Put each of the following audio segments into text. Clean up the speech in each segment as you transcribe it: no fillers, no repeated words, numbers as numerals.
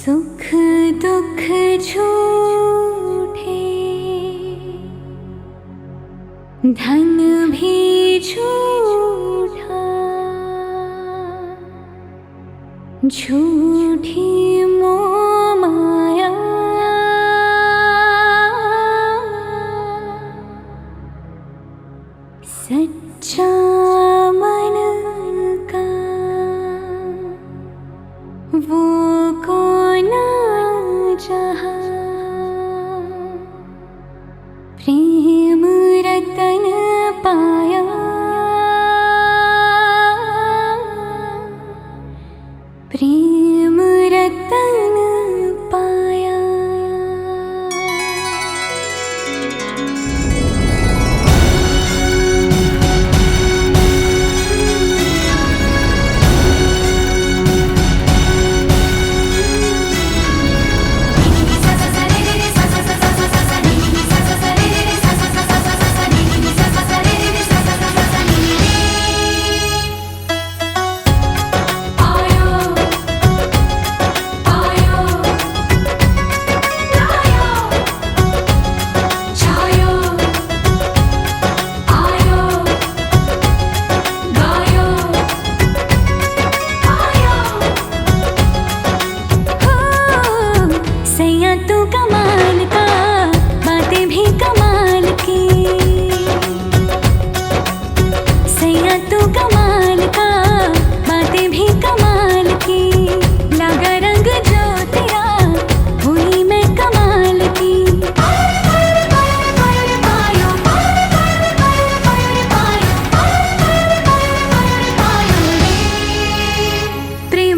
सुख दुख झूठे, धन भी झूठा, झूठी मोह माया, सच्चा मन का वो कौन जहाँ, प्रेम रतन पाया, प्रेम रतन पाया।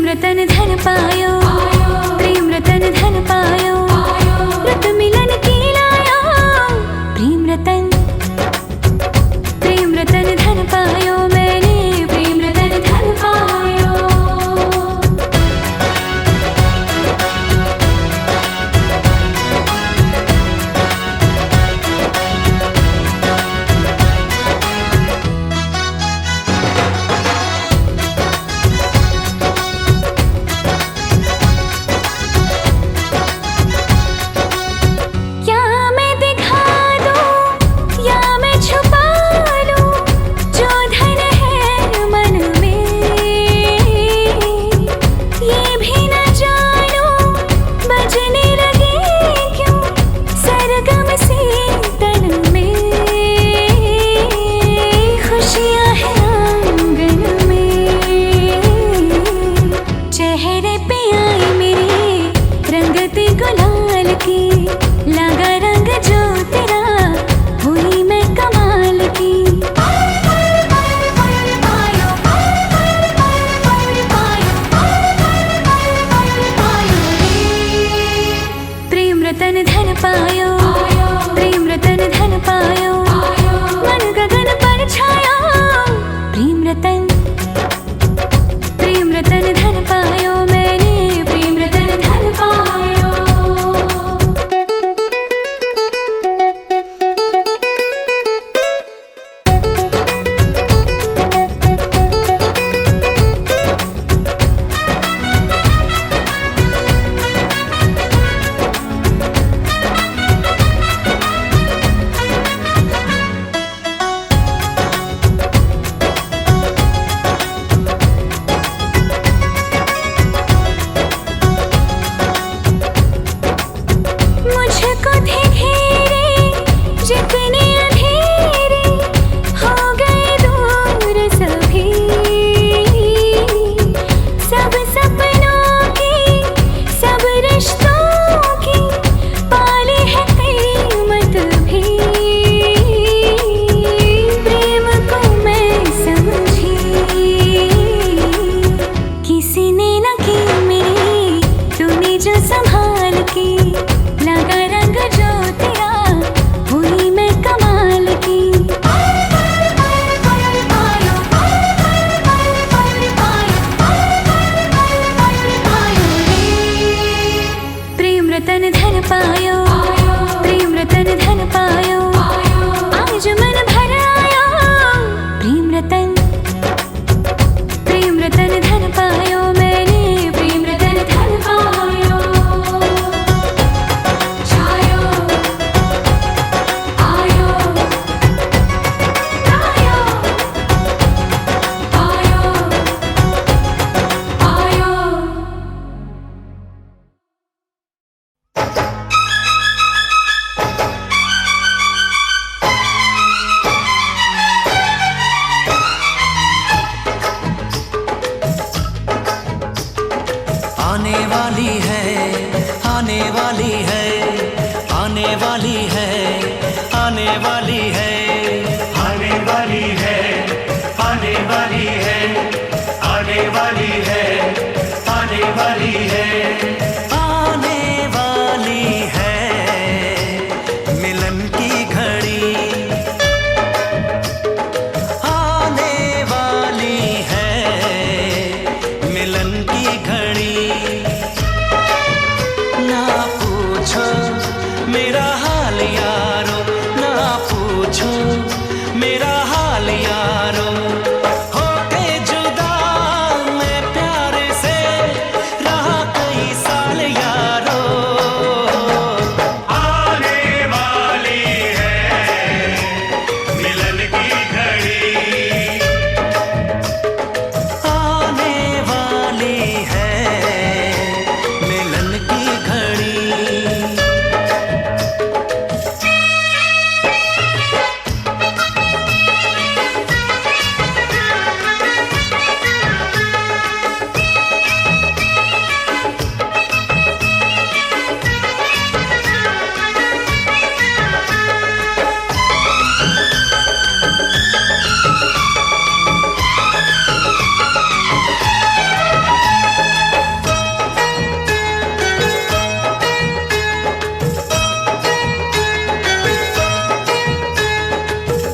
रतन धन पायो, प्रेम रतन धन पायो, रत मिलन की लायो, प्रेम रतन धन पायो, मैंने प्रेम रतन धन पायो। लगा रंग जो तेरा, हुई मैं कमाल की। प्रेम रतन धन पायो, प्रेम रतन धन पायो, मन गगन पर छाया, प्रेम रतन धन पायो, मैंने प्रेम रतन धन पायो। जितने अंधेरे हो गए दूर सभी, सब सपनों की, सब रिश्तों की पाली है कीमत भी। प्रेम को मैं समझी, किसी ने न की मेरी, तूने जो संभाल की, लगा रंग जो तेरा, हुई मैं कमाल की। प्रेम रतन धन पायो, प्रेम रतन धन पायो, आज मन भर आया, प्रेम रतन धन पायो, मैंने प्रेम रतन धन पायो। वाली है, आने वाली है, आने वाली है, आने वाली है, आने वाली है, आने वाली है, आने वाली है, आने वाली है, आने वाली है मिलन की घड़ी, आने वाली है मिलन की घड़ी। ना पूछो मेरा हाल यारो, ना पूछो मेरा हाल यारो, होके जुदा मैं प्यार से रहा कई साल यारो। आने वाली है मिलन की घड़ी, आने वाली है मिलन की घड़ी।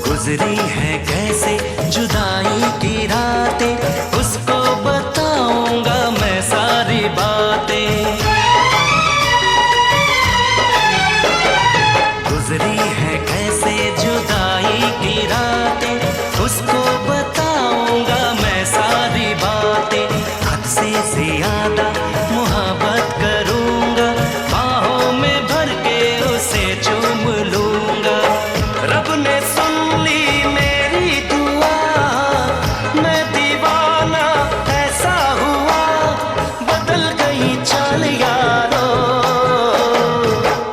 गुजरी है कैसे जुदाई की रातें, उसको बताऊंगा मैं सारी बातें। गुजरी है कैसे जुदाई की रातें, उसको बताऊंगा मैं सारी बातें। हद से ज्यादा मोहब्बत करूंगा, बाहों में भर के उसे चूम लूंगा। रब ने सुन ली मेरी दुआ, मैं दीवाना ऐसा हुआ, बदल गई चाल यारो।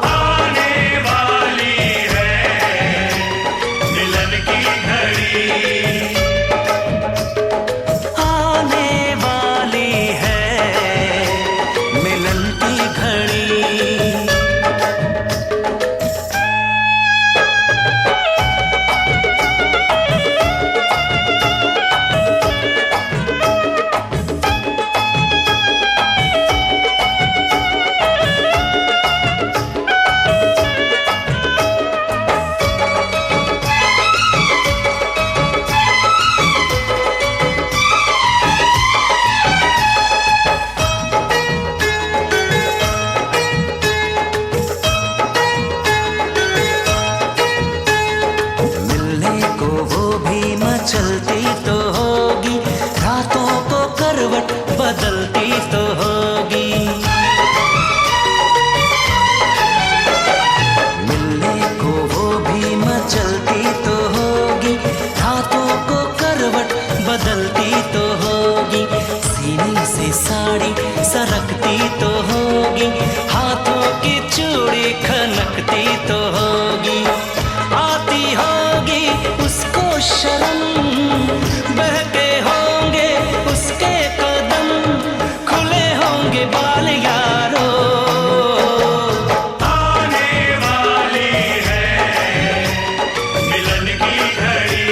आने वाली है मिलन की घड़ी, आने वाली है मिलन की घड़ी। मिलने को वो भी मचलती तो होगी, रातों को करवट बदलती तो होगी। मिलने को वो भी मचलती तो होगी, रातों को करवट बदलती तो होगी। सीने से साड़ी सरकती तो होगी, हाथों की चूड़ी खनकती तो होगी। आती होगी उसको शर्म, बहके होंगे उसके कदम, खुले होंगे बाल यारो। आने वाली है मिलन की घड़ी,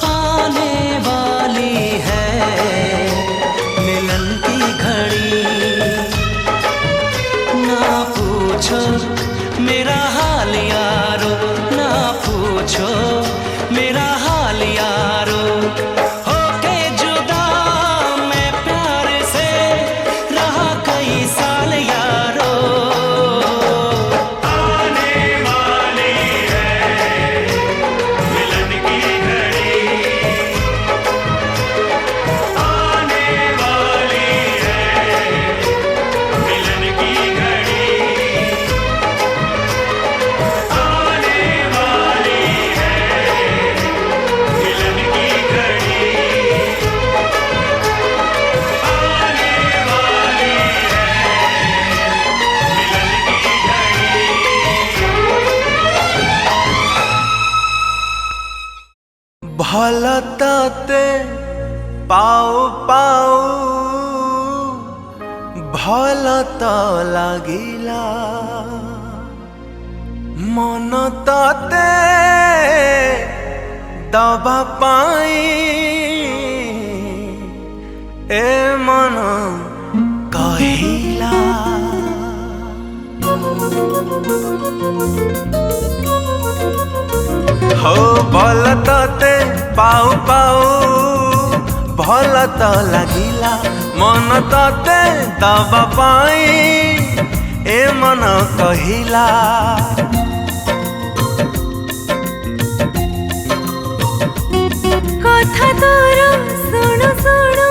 आने वाली है मिलन की घड़ी। ना पूछो मेरा हाल यारो, ना पूछो मेरा हाल यारो, होके जुदा मैं प्यार से रहा कई साल यारो। आने वाली है मिलन की घड़ी, आने वाली है मिलन की घड़ी, आने वाली है मिलन की घड़ी, आने वाली है मिलन की घड़ी। भलताते पाऊ पाऊ भल तो लागिला मन तते दबा पाई ए मन कहिला हो भल तते पाऊ पाऊ भल तो लागिला मन तते दबा पाई ए मन कहिला कथा तोर सुणु सुणु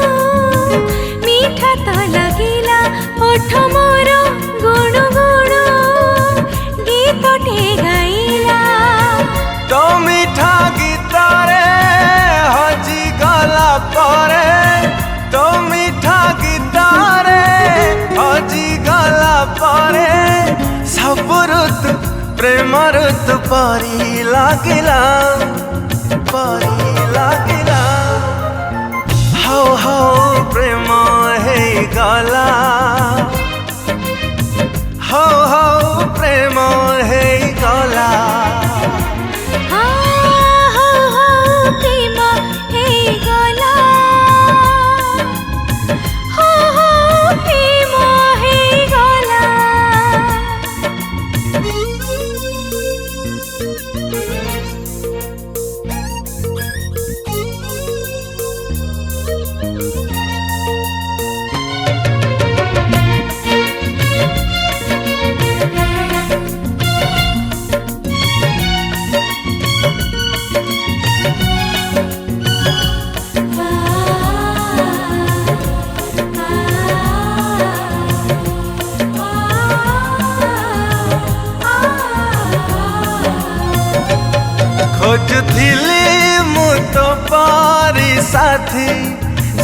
मीठा तो लगिला ओठ मोर गुणु गुणु गीतटे गाइला तो मीठा गीत रे हजी गला परे तो मीठा गीत रे हजी गला परे सब ऋतु प्रेम ऋतु परी लागिला हौ हौ प्रेम हे गला हौ हौ प्रेम हे गला हो प्रेम हे गला हो प्रेम हे गला खोजुथिली मु तो पारी साथी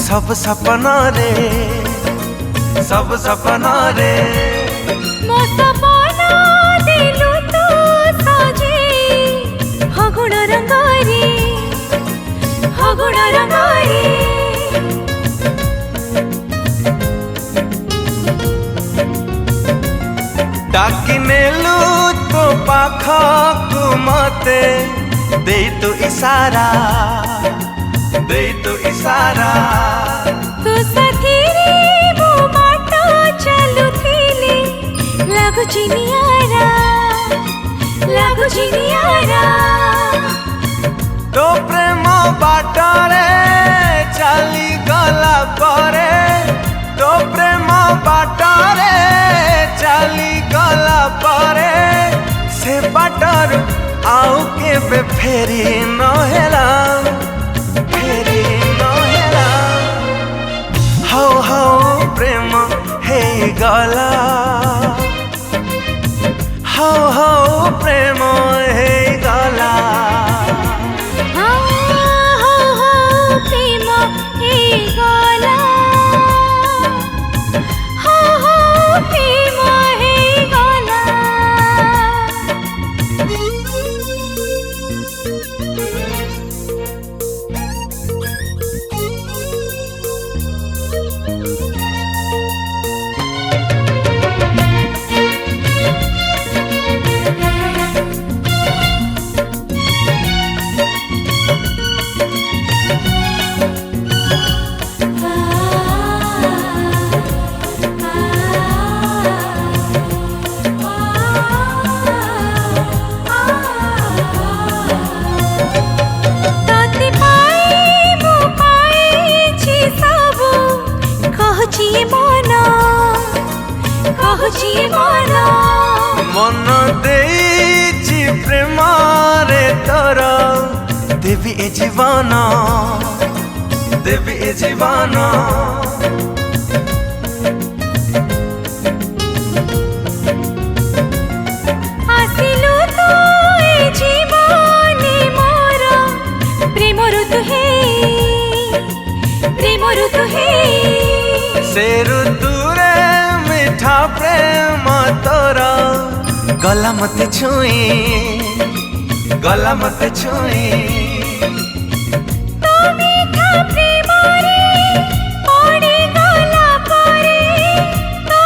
सब सपना रे मो सपना दिलु तो सजे हगुण रंगारी डाकी नेलु तो पाखकु मते दे तो इशारा तू साथीरे मो बाटो चलुथिली लागुची नियारा तो प्रेम बाटरे चली गला परे तो प्रेम बाटरे चली गला परे से बाटर आउ के फेरी नहेला हौ हौ प्रेम हे गला हौ हौ प्रेम हे गला हो प्रेम हे गला हो प्रेम हे गला मन देइछि प्रेम रे तोर देवी ए जीवन आसिलु तू ए जीवने मोर प्रेम ऋतु हे से ऋतु रे मीठा प्रेम तोर गला मत छुई तो मीठा प्रेम रे पड़े गला परे तो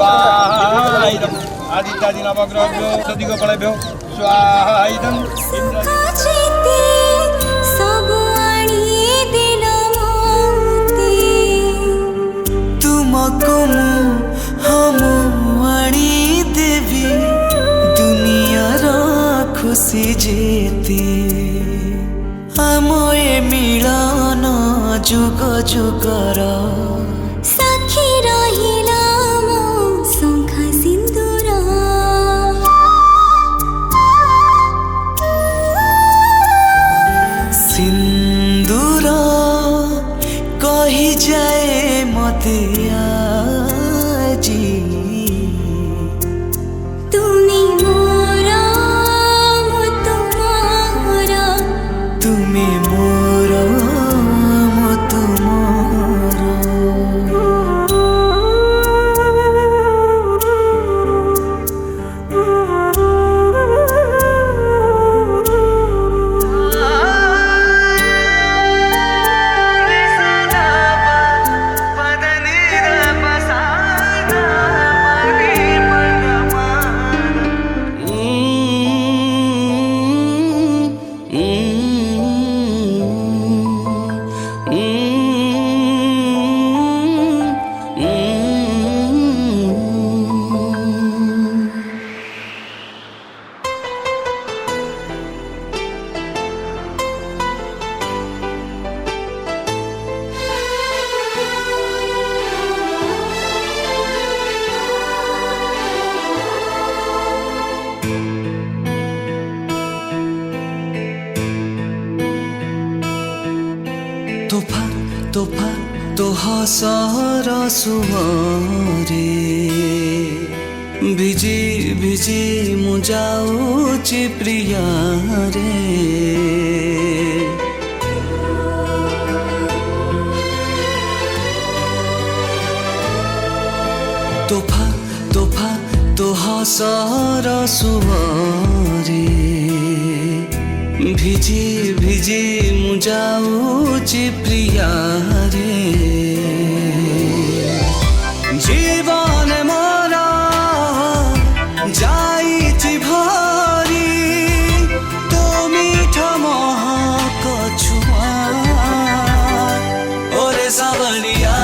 स्वाहा इदं आदित्यादि नवग्रहभ्यो सदिगोपलेभ्यो स्वाहा इदं सुख जेते सब आनी दिल मोते तुमको हम आनी देवी दुनियार खुशी जेते आमए मिलन जुग जुगर साक्षी रहिला मो शंख सिन्दूर सिंदूर कही जाए मते आजी तुमी मोर मो तुमार तुमे मोर मो तुमर तोफा तोफा तो हसर सुमरे भिजी भिजी मु जाऊची प्रिया रे तोफा तोफा तो हसर सुमरे भिजी भिजी मु जाऊची प्रिया रे जीवन मोरा जाईची भरी तो मीठ महक छुआ ओरे सावरिया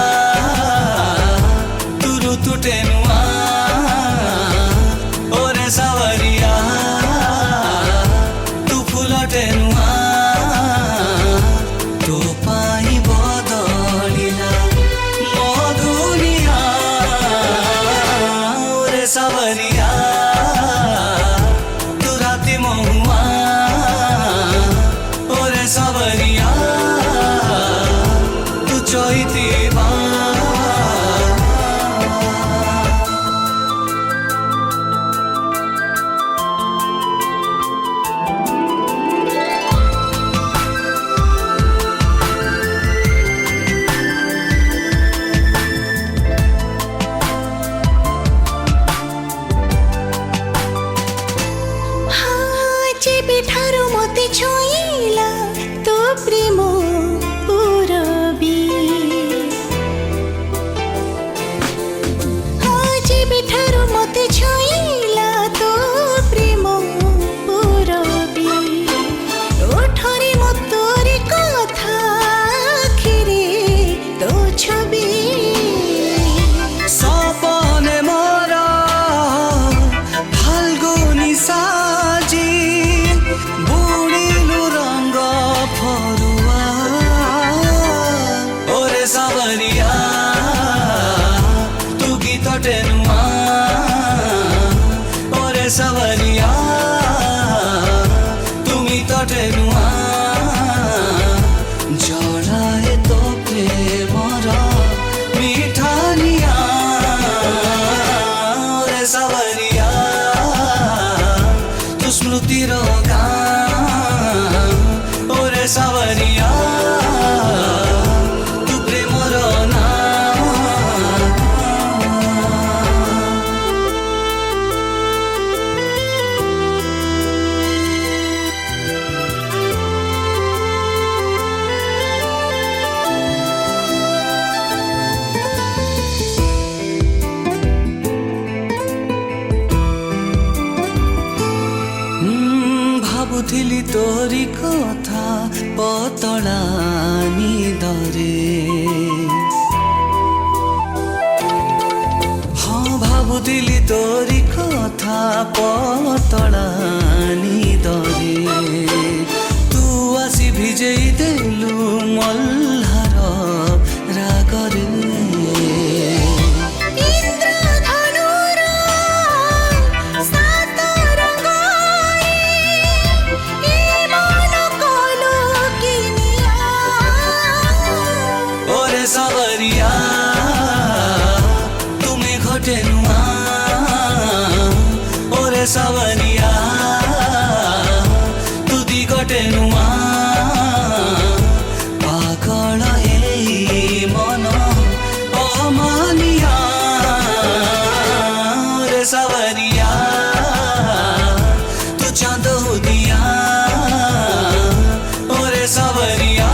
तुरु तुटे नुआ ओरे सावरिया तू फुलटे नुआ तो पाई बदलिला मो दुनिया ओरे सावरिया तू राति महुआ ओरे सावरिया तू चैती ଠାରୁ ମତେ ଛୁଇଁଲା ତୋ ପ୍ରେମ ପୁରବି ଯେବେଠାରୁ ମତେ ଛୁଇଁଲା ତୋ ପ୍ରେମ ପୁରବି ଓଠରେ ମୋ ତୋରି କଥା ଆଖିରେ ତୋ ଛବି सपने मोरा फाल्गुनी साजी बुढिलु रंग फरुआ ओरे सावरिया तू गीत टेनुआ ओरे सावरिया तुमी तो टेनुआ जड़ाए तो प्रेमर मिठानिया ओरे सावरिया तू स्मृतिर गान ओरे सावरिया तू प्रेमर नाम ଭାବୁଥିଲି ତୋରି କଥା ପତଳା ନିଦରେ ହଁ ଭାବୁଥିଲି ତୋରି କଥା ପତଳା ନିଦରେ ତୁ ଆସି ଭିଜେଇ ଦେଲୁ ମଲ୍ହାର ରାଗରେ ଇନ୍ଦ୍ରଧନୁର ସାତ ରଙ୍ଗରେ ଏ ମନ କଲୁ କିନିଆ ओरे सावरिया तुम्हें घटे नुआ ओरे सावरिया तू दी घटे नुआ पागल ए मन अमानिया ओरे सावरिया तू चांद हो दिया ओरे सावरिया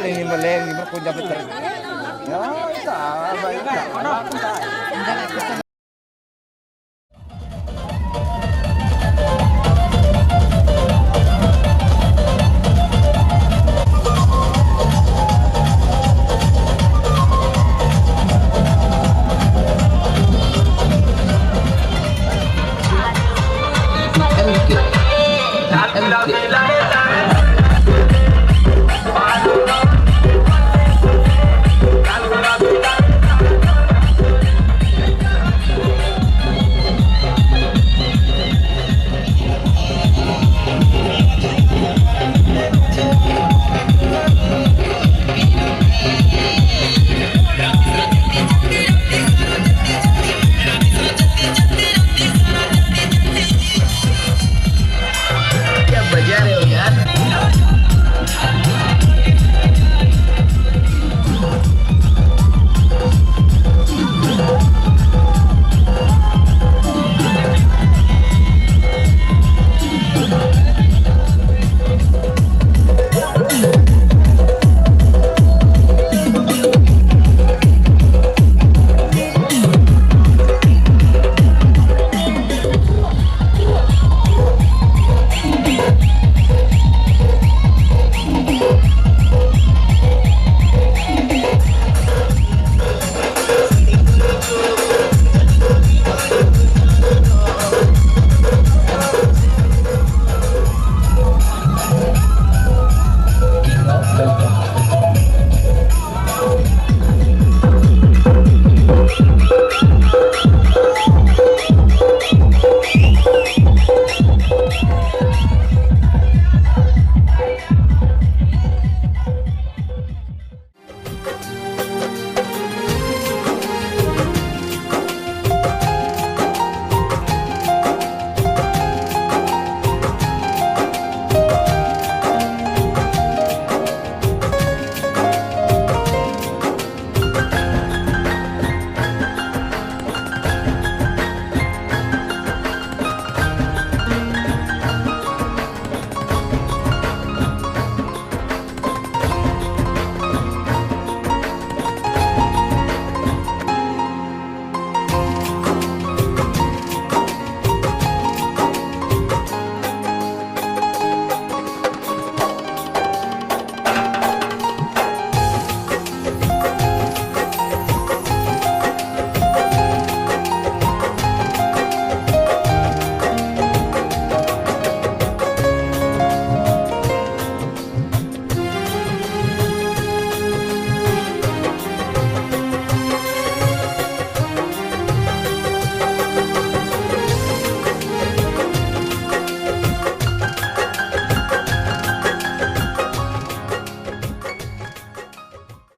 ini meleng, ini pun dapat. Ya,